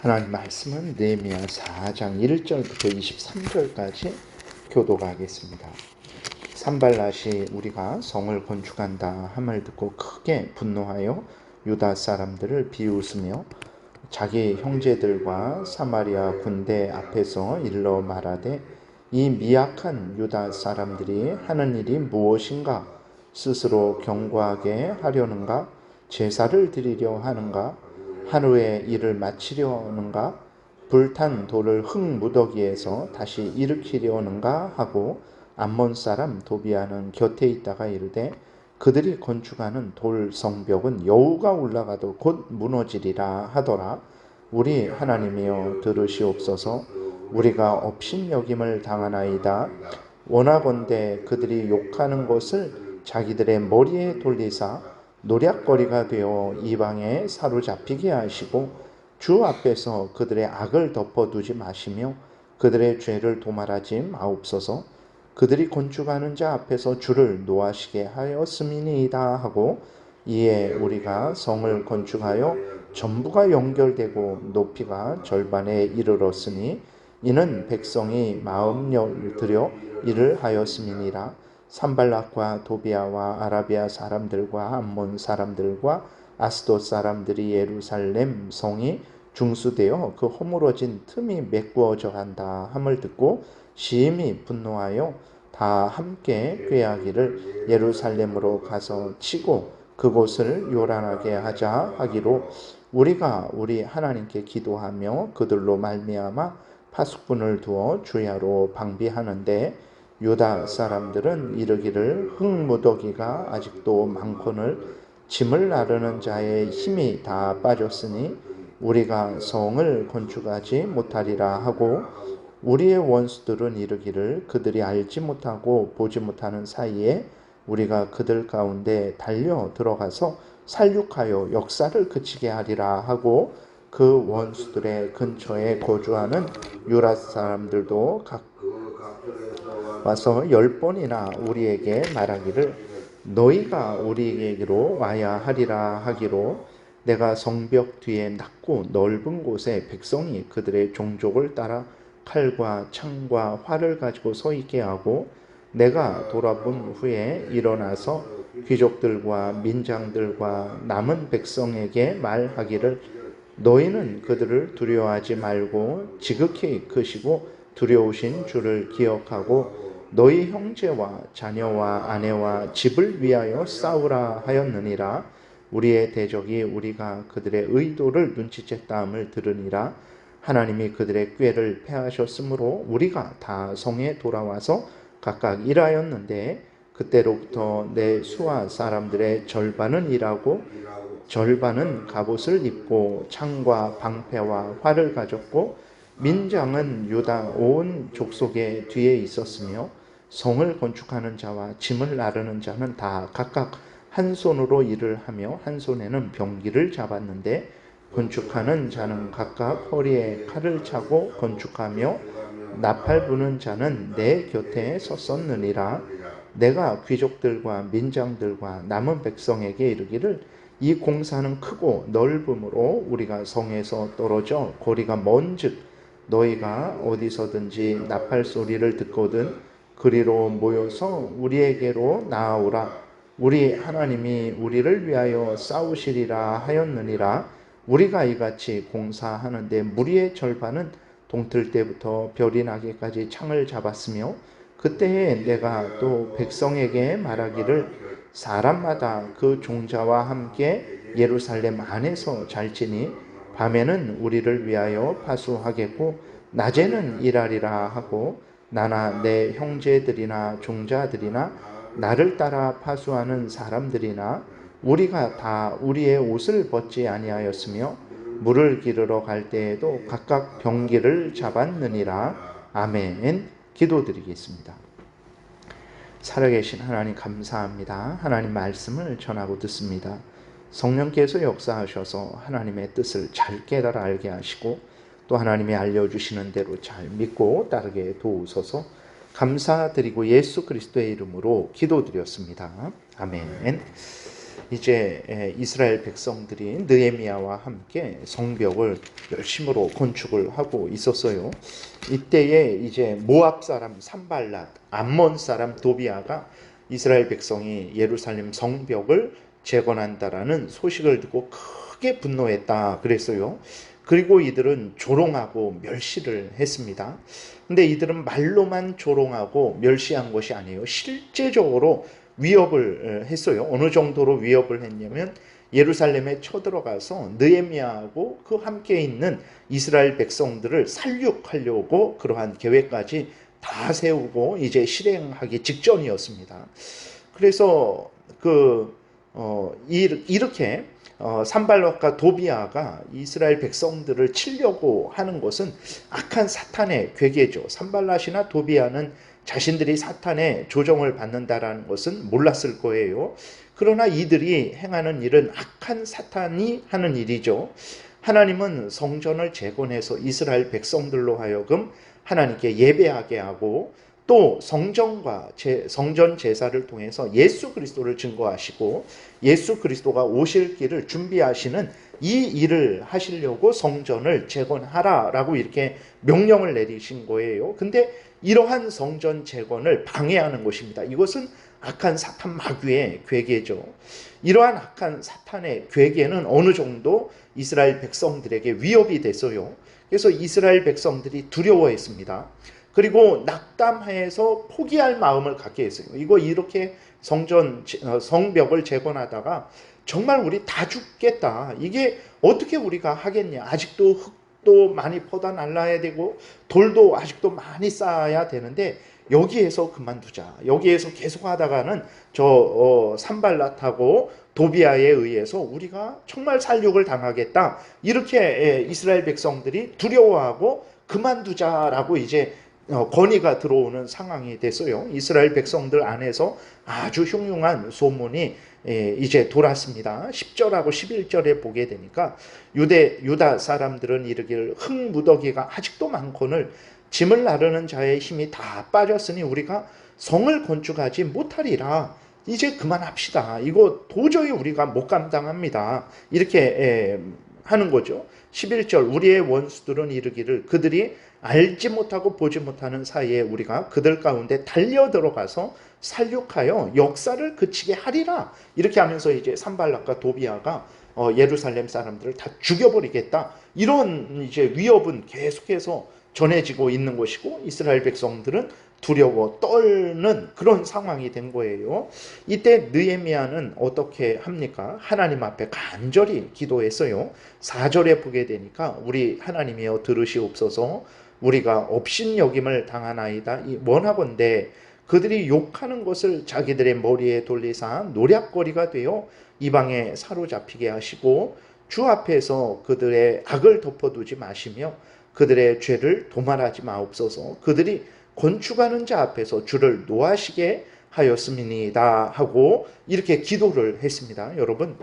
하나님 말씀은 느헤미야 4장 1절부터 23절까지 교독하겠습니다. 산발랏이 우리가 성을 건축한다 함을 듣고 크게 분노하여 유다 사람들을 비웃으며 자기 형제들과 사마리아 군대 앞에서 일러 말하되 이 미약한 유다 사람들이 하는 일이 무엇인가? 스스로 경고하게 하려는가? 제사를 드리려 하는가? 하루에 일을 마치려는가? 불탄 돌을 흙 무더기에서 다시 일으키려는가 하고 암몬 사람 도비아는 곁에 있다가 이르되 그들이 건축하는 돌 성벽은 여우가 올라가도 곧 무너지리라 하더라. 우리 하나님이여 들으시옵소서. 우리가 업신여김을 당하나이다. 원하건대 그들이 욕하는 것을 자기들의 머리에 돌리사 노략거리가 되어 이방에 사로잡히게 하시고 주 앞에서 그들의 악을 덮어두지 마시며 그들의 죄를 도말하지 마옵소서. 그들이 건축하는 자 앞에서 주를 노하시게 하였음이니이다 하고 이에 우리가 성을 건축하여 전부가 연결되고 높이가 절반에 이르렀으니 이는 백성이 마음 들여 일을 하였음이니라. 산발락과 도비아와 아라비아 사람들과 암몬 사람들과 아스돗 사람들이 예루살렘 성이 중수되어 그 허물어진 틈이 메꾸어져 간다 함을 듣고 심히 분노하여 다 함께 꾀하기를 예루살렘으로 가서 치고 그곳을 요란하게 하자 하기로 우리가 우리 하나님께 기도하며 그들로 말미암아 파수꾼을 두어 주야로 방비하는데 유다 사람들은 이르기를 흙무더기가 아직도 많거늘 짐을 나르는 자의 힘이 다 빠졌으니 우리가 성을 건축하지 못하리라 하고 우리의 원수들은 이르기를 그들이 알지 못하고 보지 못하는 사이에 우리가 그들 가운데 달려 들어가서 살육하여 역사를 그치게 하리라 하고 그 원수들의 근처에 거주하는 유다 사람들도 와서 10번이나 우리에게 말하기를 너희가 우리에게로 와야 하리라 하기로 내가 성벽 뒤에 낮고 넓은 곳에 백성이 그들의 종족을 따라 칼과 창과 활을 가지고 서 있게 하고 내가 돌아본 후에 일어나서 귀족들과 민장들과 남은 백성에게 말하기를 너희는 그들을 두려워하지 말고 지극히 크시고 두려우신 주를 기억하고 너희 형제와 자녀와 아내와 집을 위하여 싸우라 하였느니라. 우리의 대적이 우리가 그들의 의도를 눈치챘다함을 들으니라. 하나님이 그들의 꾀를 패하셨으므로 우리가 다 성에 돌아와서 각각 일하였는데 그때로부터 내 수하 사람들의 절반은 일하고 절반은 갑옷을 입고 창과 방패와 활을 가졌고 민장은 유다 온 족속의 뒤에 있었으며 성을 건축하는 자와 짐을 나르는 자는 다 각각 한 손으로 일을 하며 한 손에는 병기를 잡았는데 건축하는 자는 각각 허리에 칼을 차고 건축하며 나팔 부는 자는 내 곁에 섰었느니라. 내가 귀족들과 민장들과 남은 백성에게 이르기를 이 공사는 크고 넓음으로 우리가 성에서 떨어져 거리가 먼즉 너희가 어디서든지 나팔 소리를 듣거든 그리로 모여서 우리에게로 나아오라. 우리 하나님이 우리를 위하여 싸우시리라 하였느니라. 우리가 이같이 공사하는데 무리의 절반은 동틀 때부터 별이 나기까지 창을 잡았으며 그때에 내가 또 백성에게 말하기를 사람마다 그 종자와 함께 예루살렘 안에서 잘지니 밤에는 우리를 위하여 파수하겠고 낮에는 일하리라 하고 나나 내 형제들이나 종자들이나 나를 따라 파수하는 사람들이나 우리가 다 우리의 옷을 벗지 아니하였으며 물을 기르러 갈 때에도 각각 병기를 잡았느니라. 아멘. 기도드리겠습니다. 살아계신 하나님 감사합니다. 하나님 말씀을 전하고 듣습니다. 성령께서 역사하셔서 하나님의 뜻을 잘 깨달아 알게 하시고 또 하나님이 알려주시는 대로 잘 믿고 따르게 도우소서. 감사드리고 예수 그리스도의 이름으로 기도드렸습니다. 아멘. 이제 이스라엘 백성들이 느헤미야와 함께 성벽을 열심으로 건축을 하고 있었어요. 이때에 이제 모압 사람 산발랏, 암몬 사람 도비아가 이스라엘 백성이 예루살렘 성벽을 재건한다라는 소식을 듣고 크게 분노했다 그랬어요. 그리고 이들은 조롱하고 멸시를 했습니다. 근데 이들은 말로만 조롱하고 멸시한 것이 아니에요. 실제적으로 위협을 했어요. 어느 정도로 위협을 했냐면 예루살렘에 쳐들어가서 느헤미야하고 그 함께 있는 이스라엘 백성들을 살육하려고 그러한 계획까지 다 세우고 이제 실행하기 직전이었습니다. 그래서 이렇게 산발롯과 도비아가 이스라엘 백성들을 치려고 하는 것은 악한 사탄의 괴계죠. 산발랏이나 도비아는 자신들이 사탄의 조정을 받는다라는 것은 몰랐을 거예요. 그러나 이들이 행하는 일은 악한 사탄이 하는 일이죠. 하나님은 성전을 재건해서 이스라엘 백성들로 하여금 하나님께 예배하게 하고 또 성전과 성전 제사를 통해서 예수 그리스도를 증거하시고 예수 그리스도가 오실 길을 준비하시는 이 일을 하시려고 성전을 재건하라라고 이렇게 명령을 내리신 거예요. 근데 이러한 성전 재건을 방해하는 것입니다. 이것은 악한 사탄 마귀의 괴계죠. 이러한 악한 사탄의 괴계는 어느 정도 이스라엘 백성들에게 위협이 됐어요. 그래서 이스라엘 백성들이 두려워했습니다. 그리고 낙담해서 포기할 마음을 갖게 했어요. 이거 이렇게 성벽을 재건하다가 정말 우리 다 죽겠다. 이게 어떻게 우리가 하겠냐. 아직도 흙도 많이 퍼다 날라야 되고 돌도 아직도 많이 쌓아야 되는데 여기에서 그만두자. 여기에서 계속 하다가는 산발랏하고 도비아에 의해서 우리가 정말 살육을 당하겠다. 이렇게 이스라엘 백성들이 두려워하고 그만두자라고 이제 건의가 들어오는 상황이 됐어요. 이스라엘 백성들 안에서 아주 흉흉한 소문이 이제 돌았습니다. 10절하고 11절에 보게 되니까 유다 사람들은 이르기를 흙무더기가 아직도 많거늘 짐을 나르는 자의 힘이 다 빠졌으니 우리가 성을 건축하지 못하리라. 이제 그만합시다. 이거 도저히 우리가 못 감당합니다. 이렇게 하는 거죠. 11절 우리의 원수들은 이르기를 그들이 알지 못하고 보지 못하는 사이에 우리가 그들 가운데 달려 들어가서 살육하여 역사를 그치게 하리라. 이렇게 하면서 이제 산발락과 도비아가 예루살렘 사람들을 다 죽여버리겠다. 이런 이제 위협은 계속해서 전해지고 있는 것이고 이스라엘 백성들은 두려워 떨는 그런 상황이 된 거예요. 이때 느헤미야는 어떻게 합니까? 하나님 앞에 간절히 기도했어요. 4절에 보게 되니까 우리 하나님이여 들으시옵소서 우리가 업신여김을 당하나이다. 원하건대 그들이 욕하는 것을 자기들의 머리에 돌리사 노략거리가 되어 이방에 사로잡히게 하시고 주 앞에서 그들의 악을 덮어두지 마시며 그들의 죄를 도말하지 마옵소서. 그들이 건축하는 자 앞에서 주를 노하시게 하였음이니이다 하고 이렇게 기도를 했습니다. 여러분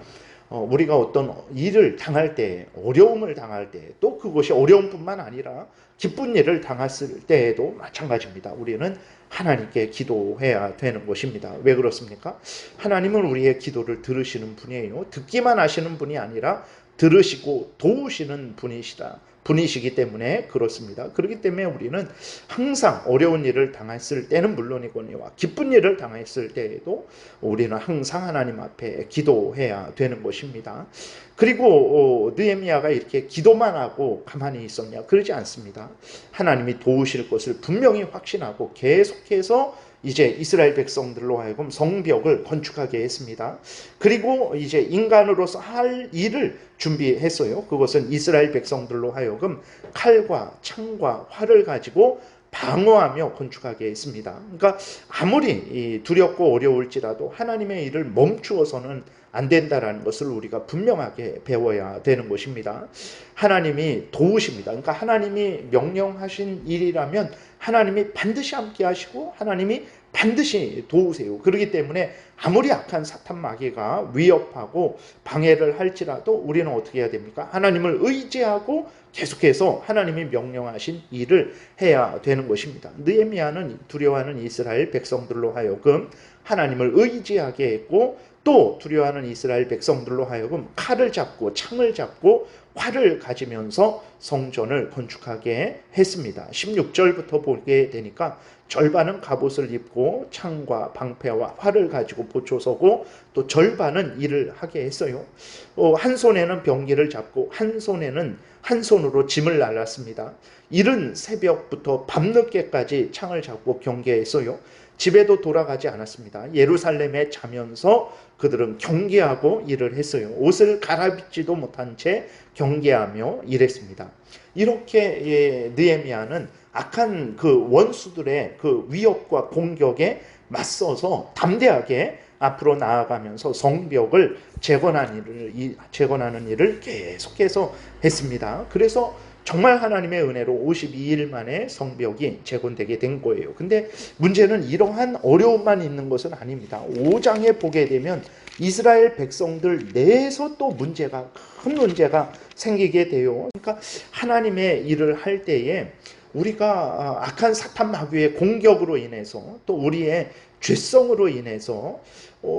우리가 어떤 일을 당할 때 어려움을 당할 때 또 그것이 어려움뿐만 아니라 기쁜 일을 당했을 때에도 마찬가지입니다. 우리는 하나님께 기도해야 되는 것입니다. 왜 그렇습니까? 하나님은 우리의 기도를 들으시는 분이에요. 듣기만 하시는 분이 아니라 들으시고 도우시는 분이시기 때문에 그렇습니다. 그렇기 때문에 우리는 항상 어려운 일을 당했을 때는 물론이거니와 기쁜 일을 당했을 때에도 우리는 항상 하나님 앞에 기도해야 되는 것입니다. 그리고 느헤미야가 이렇게 기도만 하고 가만히 있었냐? 그러지 않습니다. 하나님이 도우실 것을 분명히 확신하고 계속해서 이제 이스라엘 백성들로 하여금 성벽을 건축하게 했습니다. 그리고 이제 인간으로서 할 일을 준비했어요. 그것은 이스라엘 백성들로 하여금 칼과 창과 활을 가지고 방어하며 건축하게 했습니다. 그러니까 아무리 두렵고 어려울지라도 하나님의 일을 멈추어서는 안 된다라는 것을 우리가 분명하게 배워야 되는 것입니다. 하나님이 도우십니다. 그러니까 하나님이 명령하신 일이라면 하나님이 반드시 함께 하시고 하나님이 반드시 도우세요. 그렇기 때문에 아무리 악한 사탄 마귀가 위협하고 방해를 할지라도 우리는 어떻게 해야 됩니까? 하나님을 의지하고 계속해서 하나님이 명령하신 일을 해야 되는 것입니다. 느헤미야는 두려워하는 이스라엘 백성들로 하여금 하나님을 의지하게 했고 또 두려워하는 이스라엘 백성들로 하여금 칼을 잡고 창을 잡고 활을 가지면서 성전을 건축하게 했습니다. 16절부터 보게 되니까 절반은 갑옷을 입고 창과 방패와 활을 가지고 보초서고 또 절반은 일을 하게 했어요. 한 손에는 병기를 잡고 한 손으로 짐을 날랐습니다. 이른 새벽부터 밤늦게까지 창을 잡고 경계했어요. 집에도 돌아가지 않았습니다. 예루살렘에 자면서 그들은 경계하고 일을 했어요. 옷을 갈아입지도 못한 채 경계하며 일했습니다. 이렇게 느헤미야는 악한 그 원수들의 그 위협과 공격에 맞서서 담대하게 앞으로 나아가면서 성벽을 재건하는 일을 계속해서 했습니다. 그래서 정말 하나님의 은혜로 52일 만에 성벽이 재건되게 된 거예요. 근데 문제는 이러한 어려움만 있는 것은 아닙니다. 5장에 보게 되면 이스라엘 백성들 내에서 또 큰 문제가 생기게 돼요. 그러니까 하나님의 일을 할 때에 우리가 악한 사탄 마귀의 공격으로 인해서 또 우리의 죄성으로 인해서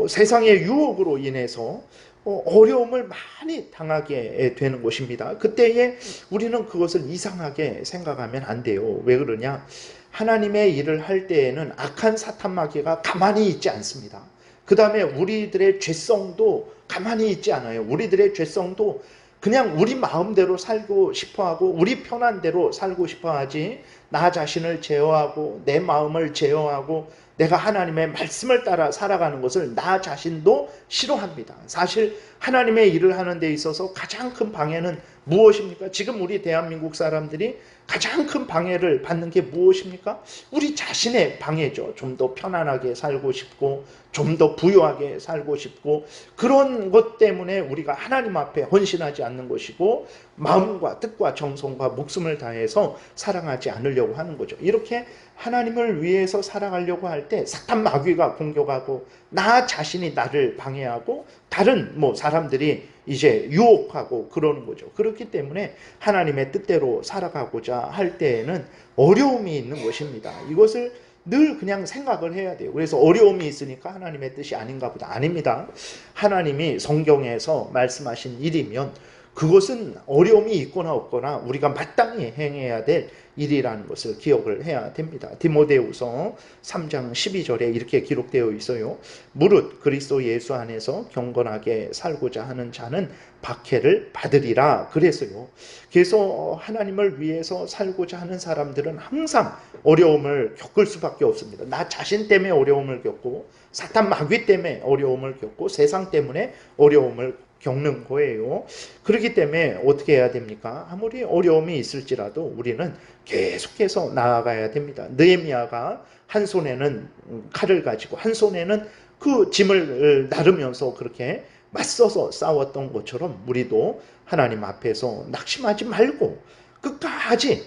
세상의 유혹으로 인해서 어려움을 많이 당하게 되는 것입니다. 그때에 우리는 그것을 이상하게 생각하면 안 돼요. 왜 그러냐? 하나님의 일을 할 때에는 악한 사탄 마귀가 가만히 있지 않습니다. 그 다음에 우리들의 죄성도 가만히 있지 않아요. 우리들의 죄성도 그냥 우리 마음대로 살고 싶어하고 우리 편한 대로 살고 싶어하지, 나 자신을 제어하고 내 마음을 제어하고 내가 하나님의 말씀을 따라 살아가는 것을 나 자신도 싫어합니다. 사실 하나님의 일을 하는 데 있어서 가장 큰 방해는 무엇입니까? 지금 우리 대한민국 사람들이 가장 큰 방해를 받는 게 무엇입니까? 우리 자신의 방해죠. 좀 더 편안하게 살고 싶고 좀 더 부유하게 살고 싶고, 그런 것 때문에 우리가 하나님 앞에 헌신하지 않는 것이고 마음과 뜻과 정성과 목숨을 다해서 사랑하지 않으려고 하는 거죠. 이렇게 하나님을 위해서 살아가려고 할 때 사탄 마귀가 공격하고 나 자신이 나를 방해하고 다른 사람들이 이제 유혹하고 그러는 거죠. 그렇기 때문에 하나님의 뜻대로 살아가고자 할 때에는 어려움이 있는 것입니다. 이것을 늘 그냥 생각을 해야 돼요. 그래서 어려움이 있으니까 하나님의 뜻이 아닌가 보다. 아닙니다. 하나님이 성경에서 말씀하신 일이면 그것은 어려움이 있거나 없거나 우리가 마땅히 행해야 될 일이라는 것을 기억을 해야 됩니다. 디모데후서 3장 12절에 이렇게 기록되어 있어요. 무릇 그리스도 예수 안에서 경건하게 살고자 하는 자는 박해를 받으리라 그랬어요. 그래서 하나님을 위해서 살고자 하는 사람들은 항상 어려움을 겪을 수밖에 없습니다. 나 자신 때문에 어려움을 겪고 사탄 마귀 때문에 어려움을 겪고 세상 때문에 어려움을 겪는 거예요. 그렇기 때문에 어떻게 해야 됩니까? 아무리 어려움이 있을지라도 우리는 계속해서 나아가야 됩니다. 느헤미야가 한 손에는 칼을 가지고 한 손에는 그 짐을 나르면서 그렇게 맞서서 싸웠던 것처럼 우리도 하나님 앞에서 낙심하지 말고 끝까지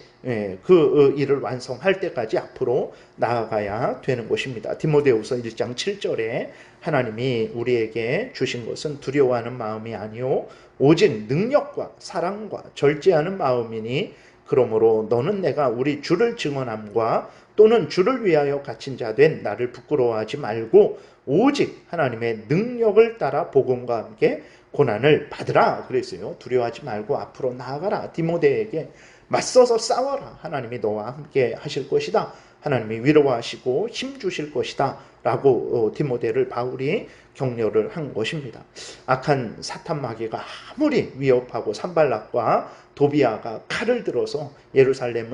그 일을 완성할 때까지 앞으로 나아가야 되는 것입니다. 디모데후서 1장 7절에 하나님이 우리에게 주신 것은 두려워하는 마음이 아니요 오직 능력과 사랑과 절제하는 마음이니 그러므로 너는 내가 우리 주를 증언함과 또는 주를 위하여 갇힌 자 된 나를 부끄러워하지 말고 오직 하나님의 능력을 따라 복음과 함께 고난을 받으라 그랬어요. 두려워하지 말고 앞으로 나아가라. 디모데에게 맞서서 싸워라. 하나님이 너와 함께 하실 것이다. 하나님이 위로하시고 힘 주실 것이다 라고 디모데를 바울이 격려를 한 것입니다. 악한 사탄 마귀가 아무리 위협하고 산발락과 도비아가 칼을 들어서 예루살렘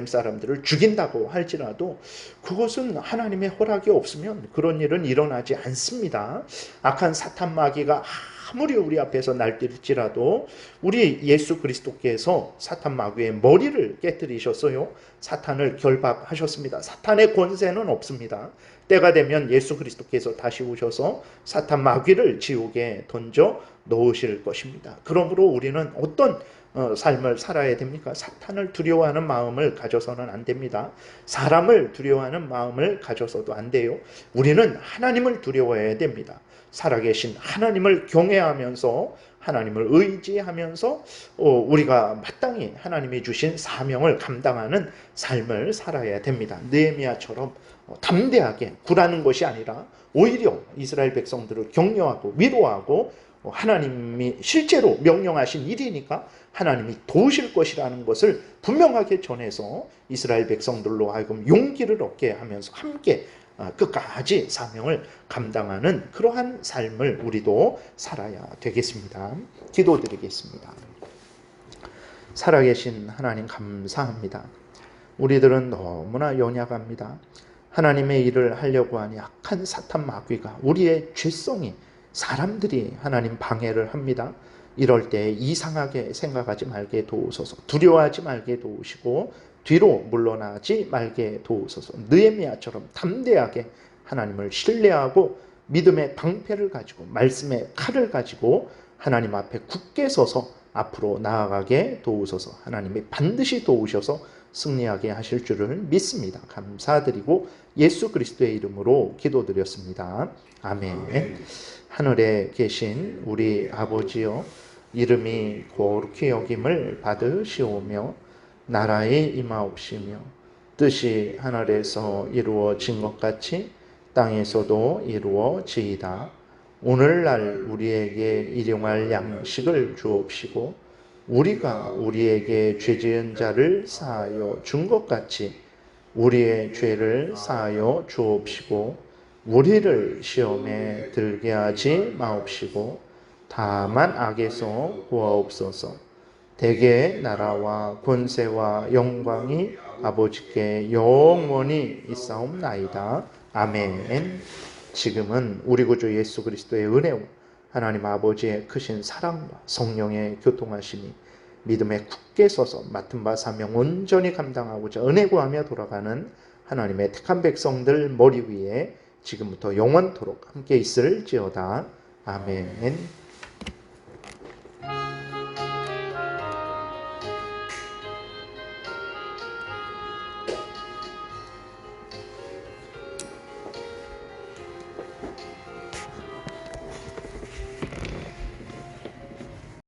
사람들을 죽인다고 할지라도 그것은 하나님의 허락이 없으면 그런 일은 일어나지 않습니다. 악한 사탄 마귀가 아무리 우리 앞에서 날뛸지라도 우리 예수 그리스도께서 사탄 마귀의 머리를 깨뜨리셨어요. 사탄을 결박하셨습니다. 사탄의 권세는 없습니다. 때가 되면 예수 그리스도께서 다시 오셔서 사탄 마귀를 지옥에 던져 넣으실 것입니다. 그러므로 우리는 어떤 삶을 살아야 됩니까? 사탄을 두려워하는 마음을 가져서는 안 됩니다. 사람을 두려워하는 마음을 가져서도 안 돼요. 우리는 하나님을 두려워해야 됩니다. 살아계신 하나님을 경외하면서 하나님을 의지하면서 우리가 마땅히 하나님이 주신 사명을 감당하는 삶을 살아야 됩니다. 느헤미야처럼 담대하게 굴하는 것이 아니라 오히려 이스라엘 백성들을 격려하고 위로하고 하나님이 실제로 명령하신 일이니까 하나님이 도우실 것이라는 것을 분명하게 전해서 이스라엘 백성들로 하여금 용기를 얻게 하면서 함께 끝까지 사명을 감당하는 그러한 삶을 우리도 살아야 되겠습니다. 기도드리겠습니다. 살아계신 하나님 감사합니다. 우리들은 너무나 연약합니다. 하나님의 일을 하려고 하니 악한 사탄 마귀가 우리의 죄성이 사람들이 하나님 방해를 합니다. 이럴 때 이상하게 생각하지 말게 도우소서. 두려워하지 말게 도우시고 뒤로 물러나지 말게 도우소서. 느헤미야처럼 담대하게 하나님을 신뢰하고 믿음의 방패를 가지고 말씀의 칼을 가지고 하나님 앞에 굳게 서서 앞으로 나아가게 도우소서. 하나님이 반드시 도우셔서 승리하게 하실 줄을 믿습니다. 감사드리고 예수 그리스도의 이름으로 기도드렸습니다. 아멘. 하늘에 계신 우리 아버지여, 이름이 거룩히 여김을 받으시오며 나라의 임하옵시며 뜻이 하늘에서 이루어진 것 같이 땅에서도 이루어지이다. 오늘날 우리에게 일용할 양식을 주옵시고 우리가 우리에게 죄지은 자를 사하여 준 것 같이 우리의 죄를 사하여 주옵시고 우리를 시험에 들게 하지 마옵시고 다만 악에서 구하옵소서. 대개 나라와 권세와 영광이 아버지께 영원히 있사옵나이다. 아멘. 지금은 우리 구주 예수 그리스도의 은혜와 하나님 아버지의 크신 사랑과 성령의 교통하심이 믿음에 굳게 서서 맡은 바 사명 온전히 감당하고자 은혜 구하며 돌아가는 하나님의 택한 백성들 머리 위에 지금부터 영원토록 함께 있을지어다. 아멘.